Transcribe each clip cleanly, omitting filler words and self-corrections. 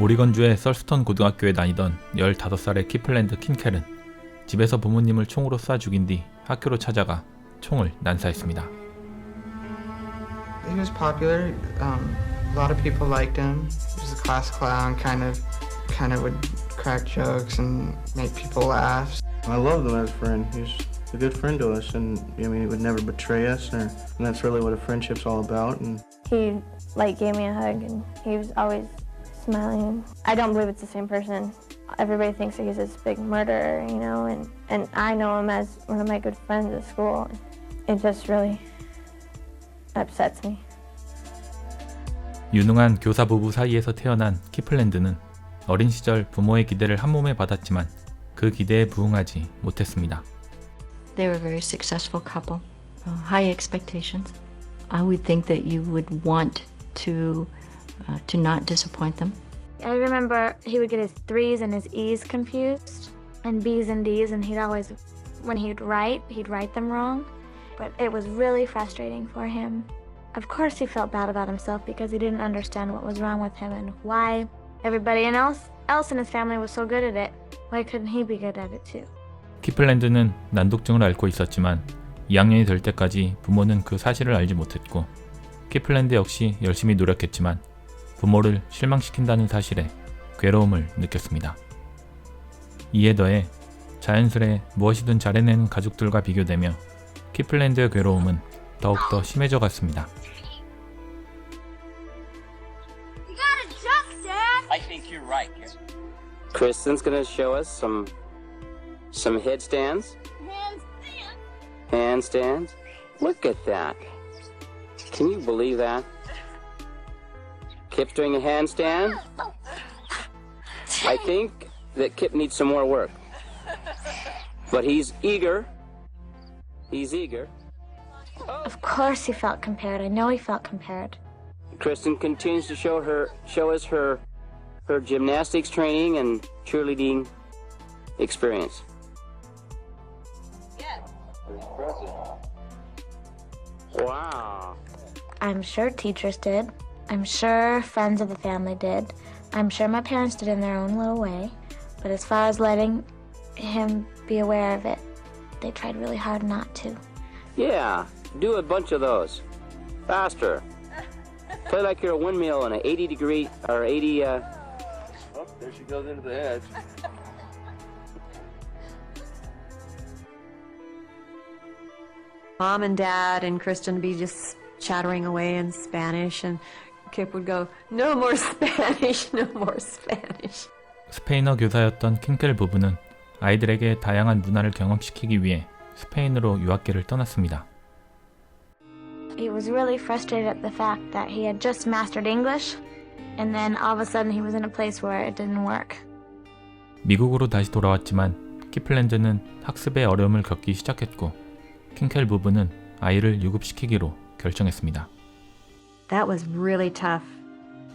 오리건주의 썰스턴 고등학교에 다니던 15살의 키플랜드 킨켈은 집에서 부모님을 총으로 쏴 죽인 뒤 학교로 찾아가 총을 난사했습니다. He was popular. A lot of people liked him. He was a class clown, kind of would crack jokes and make people laugh. I loved him as a friend. He was a good friend to us, and I mean, he would never betray us, and that's really what a friendship's all about. And he gave me a hug, and he was always smiling. I don't believe it's the same person. Everybody thinks that he's this big murderer, you know, and I know him as one of my good friends at school. It just really upsets me. 유능한 교사 부부 사이에서 태어난 키플랜드는 어린 시절 부모의 기대를 한몸에 받았지만 그 기대에 부응하지 못했습니다. They were a very successful couple, high expectations. I would think that you would want to not disappoint them. I remember he would get his 3's and his E's confused, and B's and D's, and he'd always, when he'd write them wrong. But it was really frustrating for him. Of course he felt bad about himself because he didn't understand what was wrong with him and why everybody else in his family was so good at it. Why couldn't he be good at it too? 키플랜드는 난독증을 앓고 있었지만 2학년이 될 때까지 부모는 그 사실을 알지 못했고 키플랜드 역시 열심히 노력했지만 부모를 실망시킨다는 사실에 괴로움을 느꼈습니다. 이에 더해 자연스레 무엇이든 잘해내는 가족들과 비교되며 키플랜드의 괴로움은 더욱더 심해져 갔습니다. I think you're right. Kristen's gonna show us some headstands. Handstands. Look at that. Can you believe that? Kip's doing a handstand. I think that Kip needs some more work. But he's eager. He's eager. Of course he felt compared. I know he felt compared. Kristen continues to show us her gymnastics training and cheerleading experience. Wow. I'm sure teachers did. I'm sure friends of the family did. I'm sure my parents did in their own little way. But as far as letting him be aware of it, they tried really hard not to. Yeah, do a bunch of those. Faster. Play like you're a windmill on an 80-degree or 80. oh, there she goes into the edge. Mom and Dad and Kristen would be just chattering away in Spanish, and Kip would go, "No more Spanish, no more Spanish." 스페인어 교사였던 킨켈 부부는 아이들에게 다양한 문화를 경험시키기 위해 스페인으로 유학길을 떠났습니다. He was really frustrated at the fact that he had just mastered English, and then all of a sudden he was in a place where it didn't work. 미국으로 다시 돌아왔지만 키플랜드는 학습에 어려움을 겪기 시작했고 킨켈 부부는 아이를 유급시키기로 결정했습니다. That was really tough,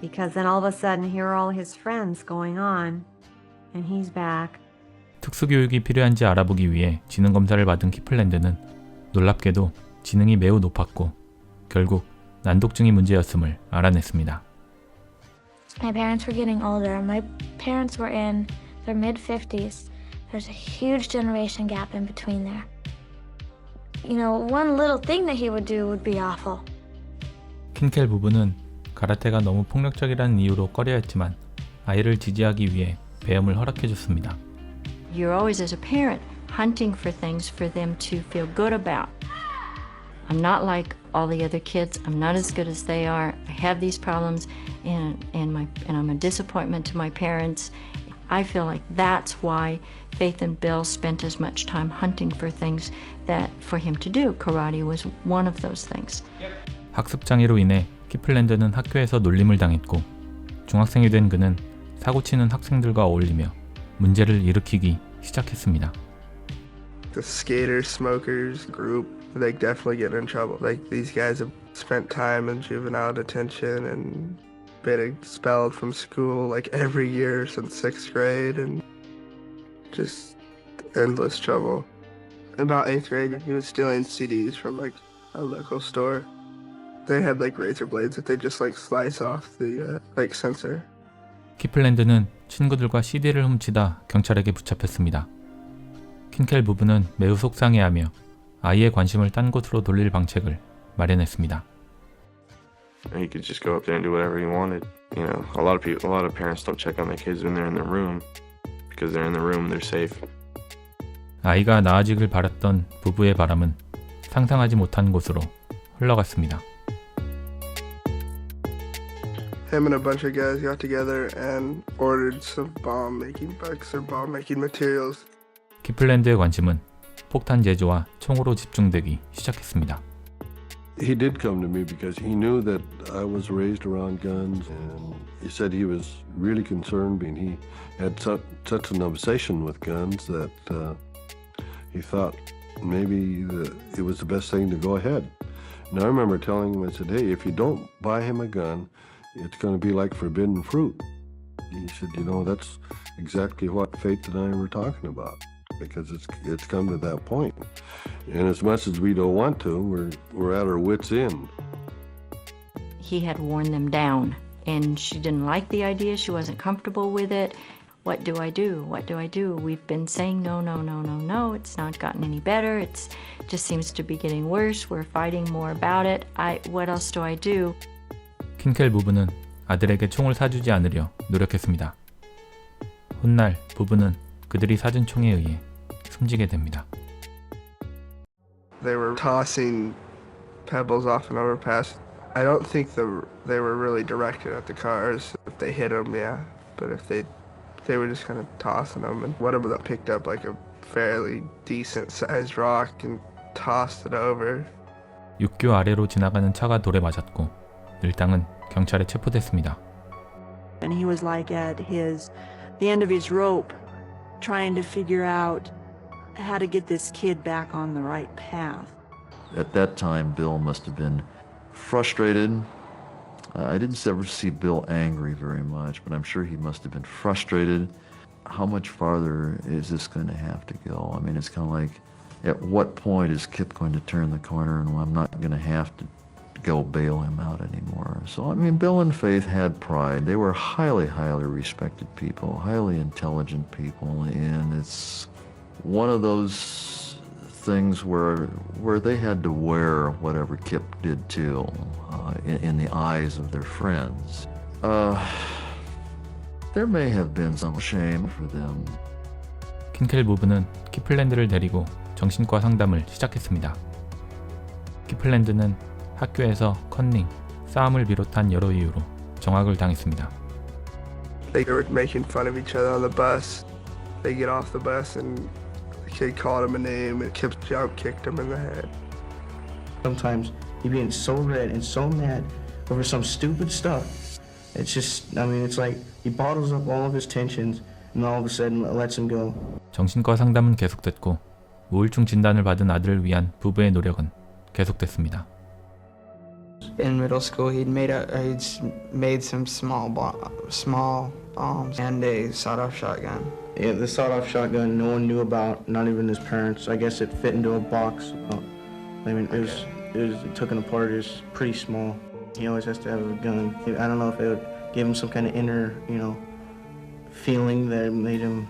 because then all of a sudden here are all his friends going on, and he's back. 특수교육이 필요한지 알아보기 위해 지능검사를 받은 키플랜드는 놀랍게도 지능이 매우 높았고 결국 난독증이 문제였음을 알아냈습니다. My parents were getting older. My parents were in their mid-50s. There's a huge generation gap in between there. You know, one little thing that he would do would be awful. 킨켈 부부는 가라테가 너무 폭력적이라는 이유로 꺼려했지만 아이를 지지하기 위해 배움을 허락해줬습니다. You're always, as a parent, hunting for things for them to feel good about. I'm not like all the other kids. I'm not as good as they are. I have these problems, and I'm a disappointment to my parents. I feel like that's why Faith and Bill spent as much time hunting for things that for him to do. Karate was one of those things. 학습 장애로 인해 키플랜드는 학교에서 놀림을 당했고 중학생이 된 그는 사고치는 학생들과 어울리며 문제를 일으키기 시작했습니다. The skaters, smokers group, they definitely get in trouble. Like these guys have spent time in juvenile detention and been expelled from school like every year since 6th grade and just endless trouble. About 8th grade, he was stealing CDs from like a local store. They had like razor blades that they just like slice off the like sensor. 키플랜드는 친구들과 CD를 훔치다 경찰에게 붙잡혔습니다. 킨켈 부부는 매우 속상해하며 아이의 관심을 딴 곳으로 돌릴 방책을 마련했습니다. He could just go up there and do whatever he wanted. You know, a lot of parents don't check on their kids when they're in their room because they're in the room, they're safe. 아이가 나아지길 바랐던 부부의 바람은 상상하지 못한 곳으로 흘러갔습니다. Him and a bunch of guys got together and ordered some bomb-making books or bomb-making materials. 키플랜드의 관심은 폭탄 제조와 총으로 집중되기 시작했습니다. He did come to me because he knew that I was raised around guns, and he said he was really concerned, being he had such an obsession with guns that he thought maybe it was the best thing to go ahead. And I remember telling him, I said, hey, if you don't buy him a gun, it's going to be like forbidden fruit. He said, you know, that's exactly what Faith and I were talking about, because it's come to that point. And as much as we don't want to, we're at our wits' end. He had worn them down, and she didn't like the idea. She wasn't comfortable with it. What do I do? What do I do? We've been saying no, no, no, no, no. It's not gotten any better. It just seems to be getting worse. We're fighting more about it. What else do I do? 킨켈 부부는 아들에게 총을 사주지 않으려 노력했습니다. 훗날 부부는 그들이 사준 총에 의해 숨지게 됩니다. They were tossing pebbles off an overpass. I don't think they were really directed at the cars. If they hit them, yeah. But if they were just kind of tossing them. And one of them picked up like a fairly decent sized rock and tossed it over. 육교 아래로 지나가는 차가 돌에 맞았고 일당은 경찰에 체포됐습니다. And he was like at the end of his rope, trying to figure out how to get this kid back on the right path. At that time, Bill must have been frustrated. I didn't ever see Bill angry very much, but I'm sure he must have been frustrated. How much farther is this going to have to go? I mean, it's kind of like, at what point is Kip going to turn the corner and I'm not going to have to go bail him out anymore? So, I mean, Bill and Faith had pride. They were highly, highly respected people, highly intelligent people, and it's one of those things where they had to wear whatever Kip did too, in the eyes of their friends. There may have been some shame for them. 킨켈 부부는 키플랜드를 데리고 정신과 상담을 시작했습니다. 키플랜드는 학교에서 컨닝, 싸움을 비롯한 여러 이유로 정학을 당했습니다. They were making fun of each other on the bus. They get off the bus and the kid called him a name and Kip jump kicked him in the head. Sometimes he'd be so red and so mad over some stupid stuff. It's just, I mean, it's like he bottles up all of his tensions and all of a sudden lets him go. 정신과 상담은 계속됐고 우울증 진단을 받은 아들을 위한 부부의 노력은 계속됐습니다. In middle school, he'd made some small bombs and a sawed-off shotgun. Yeah, the sawed-off shotgun no one knew about, not even his parents. I guess it fit into a box. I mean, it took it apart. It was pretty small. He always has to have a gun. I don't know if it would give him some kind of inner, feeling that made him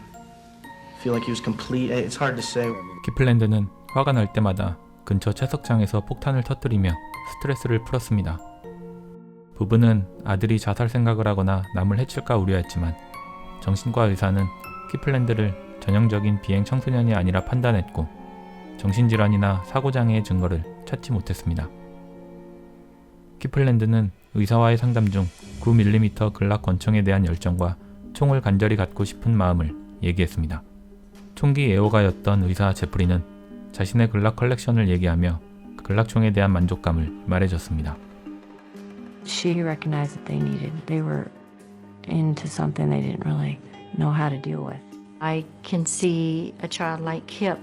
feel like he was complete. It's hard to say. 키플랜드는 화가 날 때마다 근처 채석장에서 폭탄을 터뜨리며 스트레스를 풀었습니다. 부부는 아들이 자살 생각을 하거나 남을 해칠까 우려했지만 정신과 의사는 키플랜드를 전형적인 비행 청소년이 아니라 판단했고 정신질환이나 사고장애의 증거를 찾지 못했습니다. 키플랜드는 의사와의 상담 중 9mm 글락 권총에 대한 열정과 총을 간절히 갖고 싶은 마음을 얘기했습니다. 총기 애호가였던 의사 제프리는 자신의 글락 컬렉션을 얘기하며 글락총에 대한 만족감을 말해줬습니다. She recognized that they were into something they didn't really know how to deal with. I can see a child like Kip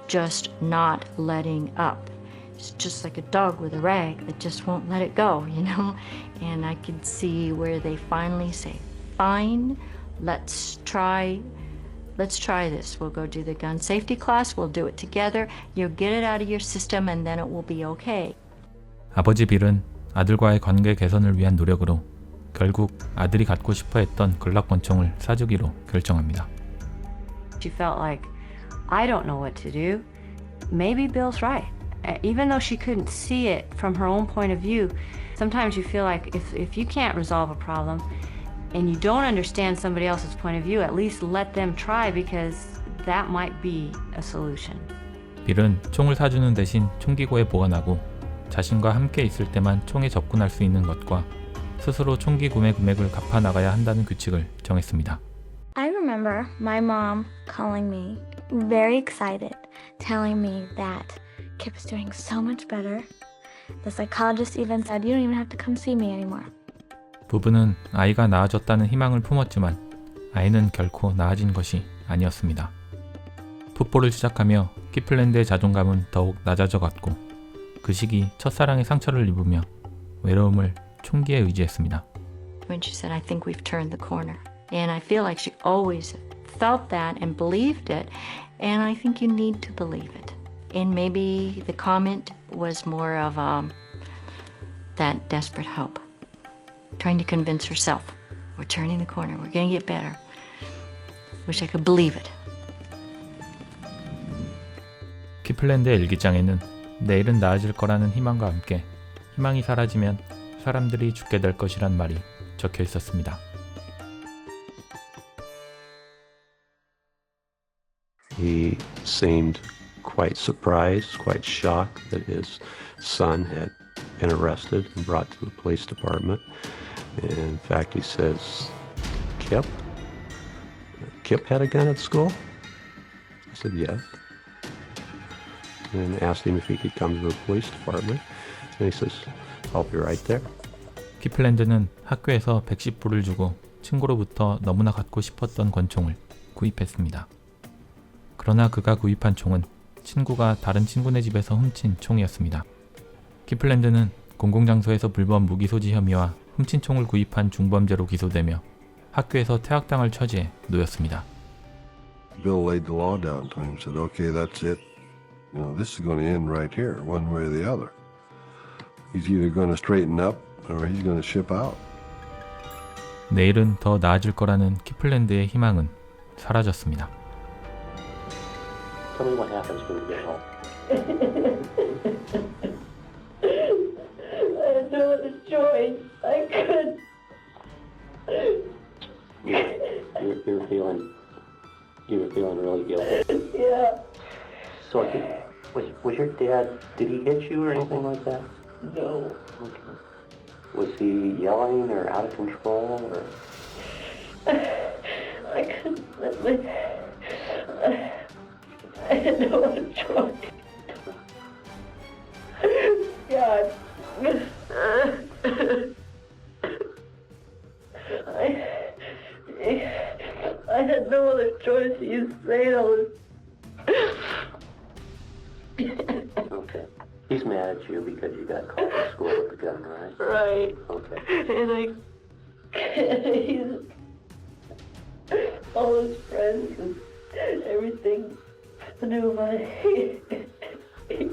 just not letting up. It's just like a dog with a rag that just won't let it go, And I can see where they finally say, fine, let's try this. We'll go do the gun safety class. We'll do it together. You'll get it out of your system and then it will be okay. 아버지 빌은 아들과의 관계 개선을 위한 노력으로 결국 아들이 갖고 싶어 했던 근락권총을 사주기로 결정합니다. She felt like, I don't know what to do. Maybe Bill's right. Even though she couldn't see it from her own point of view, sometimes you feel like if you can't resolve a problem and you don't understand somebody else's point of view, at least let them try because that might be a solution. 빌은 총을 사주는 대신 총기고에 보관하고 자신과 함께 있을 때만 총에 접근할 수 있는 것과 스스로 총기 구매 금액을 갚아 나가야 한다는 규칙을 정했습니다. I remember my mom calling me very excited, telling me that Kip is doing so much better. The psychologist even said, you don't even have to come see me anymore. 부부는 아이가 나아졌다는 희망을 품었지만 아이는 결코 나아진 것이 아니었습니다. 풋볼을 시작하며 키플랜드의 자존감은 더욱 낮아져 갔고 그 시기 첫사랑의 상처를 입으며 외로움을 총기에 의지했습니다. When she said, I think we've turned the corner. And I feel like she always felt that and believed it. And I think you need to believe it. And maybe the comment was more of that desperate hope. Trying to convince herself, we're turning the corner, we're going to get better. Wish I could believe it. 키플랜드의 일기장에는 내일은 나아질 거라는 희망과 함께 희망이 사라지면 사람들이 죽게 될 것이란 말이 적혀 있었습니다. He seemed quite surprised, quite shocked that his son had been arrested and brought to the police department. And in fact, he says, Kip had a gun at school? I said, yes. And asked him if he could come to the police department. And he says, I'll be right there. 키플랜드는 학교에서 110불을 주고 친구로부터 너무나 갖고 싶었던 권총을 구입했습니다. 그러나 그가 구입한 총은 친구가 다른 친구네 집에서 훔친 총이었습니다. 키플랜드는 공공장소에서 불법 무기 소지 혐의와 훔친 총을 구입한 중범죄로 기소되며 학교에서 퇴학당할 처지에 놓였습니다. Bill laid the law down to him and said, okay, that's it. You know, this is going to end right here, one way or the other. He's either going to straighten up or he's going to ship out. 내일은 더 나아질 거라는 키플랜드의 희망은 사라졌습니다. Tell me what happens when you get home. I had no other choice. I couldn't. You were feeling really guilty. Yeah. So was your dad, did he hit you or anything like that? No. Okay. Was he yelling or out of control or? I couldn't let my... I had no other choice. God. I had no other choice. He's saying all this. Okay. He's mad at you because you got caught in school with the gun, right? Right. Okay. And he's all his friends and everything knew about it. Okay.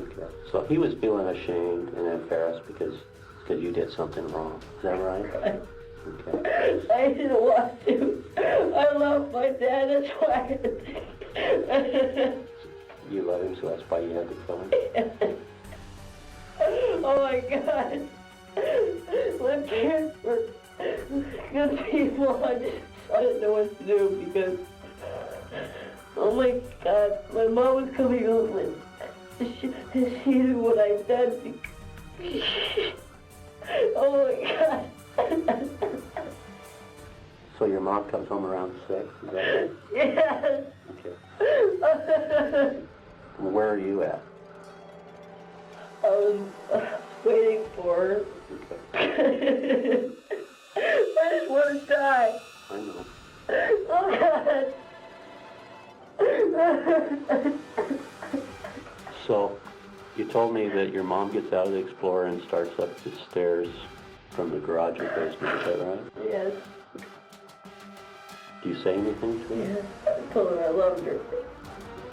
So he was feeling ashamed and embarrassed because you did something wrong. Is that right? Right. Okay. I didn't want to. I love my dad. That's why I had to. You love him, so that's why you had to kill him? Oh my God. My parents were good people. I didn't know what to do because, oh my God, my mom was coming home and she knew what I done. Oh my God. So your mom comes home around 6, is that right? Yes. Okay. Where are you at? I was waiting for her. Okay. I just want to die. I know. Oh God. So, you told me that your mom gets out of the Explorer and starts up the stairs from the garage or basement, is that right? Yes. Do you say anything to her? Yes. I told her I loved her.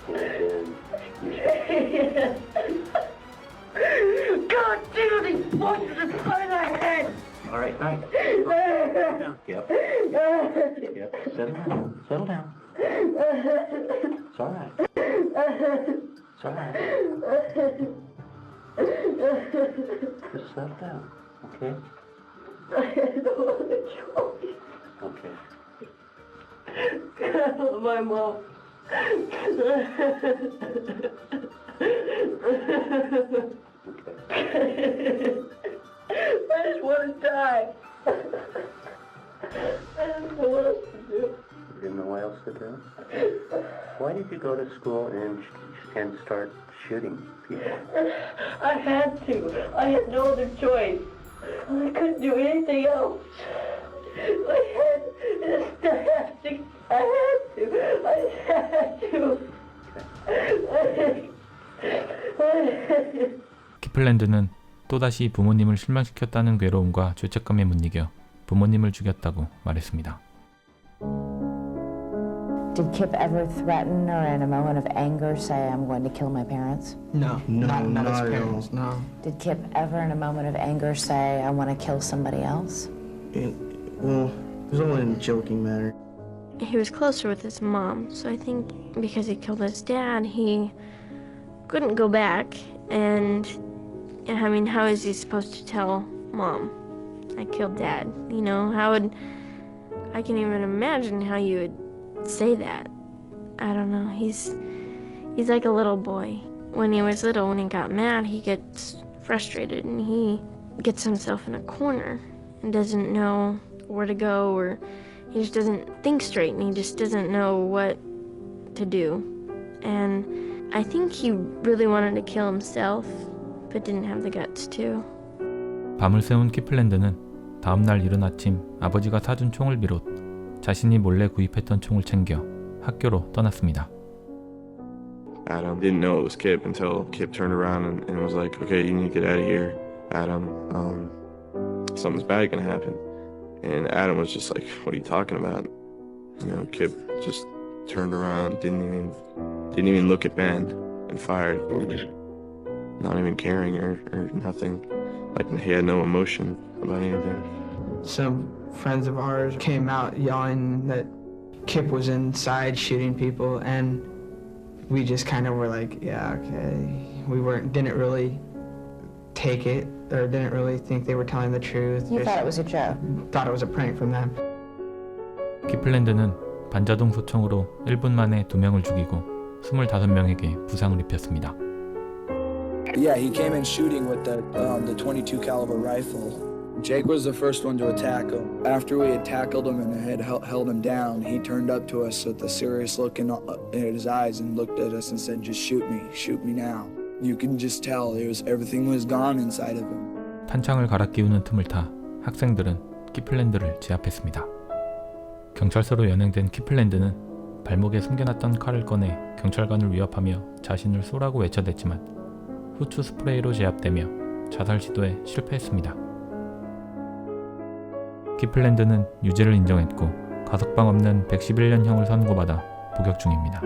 And then you Yes. God damn these voices inside my head! All right. Settle down. Yep. Yep. Settle down. Settle down. It's all right. It's all right. Just settle down, okay? Okay. I love my mom. I just want to die. I don't know what else to do. You didn't know what else to do? Why did you go to school and start shooting people? I had to. I had no other choice. I couldn't do anything else. I had to. 키플랜드는 또다시 부모님을 실망시켰다는 괴로움과 죄책감에 못 이겨 부모님을 죽였다고 말했습니다. Did Kip ever threaten or in a moment of anger say, I'm going to kill my parents? No, not his parents, no. Did Kip ever in a moment of anger say, I want to kill somebody else? Well, it was all in a joking manner. He was closer with his mom, so I think because he killed his dad, he couldn't go back. And I mean, how is he supposed to tell mom, I killed dad? You know, I can even imagine how you would say that. I don't know, he's like a little boy. When he was little, when he got mad, he gets frustrated and he gets himself in a corner and doesn't know where to go, or he just doesn't think straight and he just doesn't know what to do. And I think he really wanted to kill himself, but didn't have the guts to. 밤을 새운 키플랜드는 다음날 이른 아침 아버지가 사준 총을 비롯 자신이 몰래 구입했던 총을 챙겨 학교로 떠났습니다. Adam didn't know it was Kip until Kip turned around and was like, okay, you need to get out of here, Adam. Something's bad gonna happen. And Adam was just like, what are you talking about? You know, Kip just turned around, didn't even look at Ben and fired. Not even caring or nothing. Like he had no emotion about anything. Some friends of ours came out yelling that Kip was inside shooting people, and we just kind of were like, yeah, okay. We didn't really take it, or didn't really think they were telling the truth. You thought it was a joke? Thought it was a prank from them. 키플랜드는 반자동 소총으로 1분 만에 2명을 죽이고 25명에게 부상을 입혔습니다. Yeah, he came in shooting with the 22 caliber rifle. Jake was the first one to attack him. After we had tackled him and had held him down, he turned up to us with a serious look in his eyes and looked at us and said, just shoot me now. You can just tell everything was gone inside of him. 탄창을 갈아 끼우는 틈을 타 학생들은 키플랜드를 제압했습니다. 경찰서로 연행된 키플랜드는 발목에 숨겨놨던 칼을 꺼내 경찰관을 위협하며 자신을 쏘라고 외쳐댔지만 후추 스프레이로 제압되며 자살 시도에 실패했습니다. 키플랜드는 유죄를 인정했고 가석방 없는 111년형을 선고받아 복역 중입니다.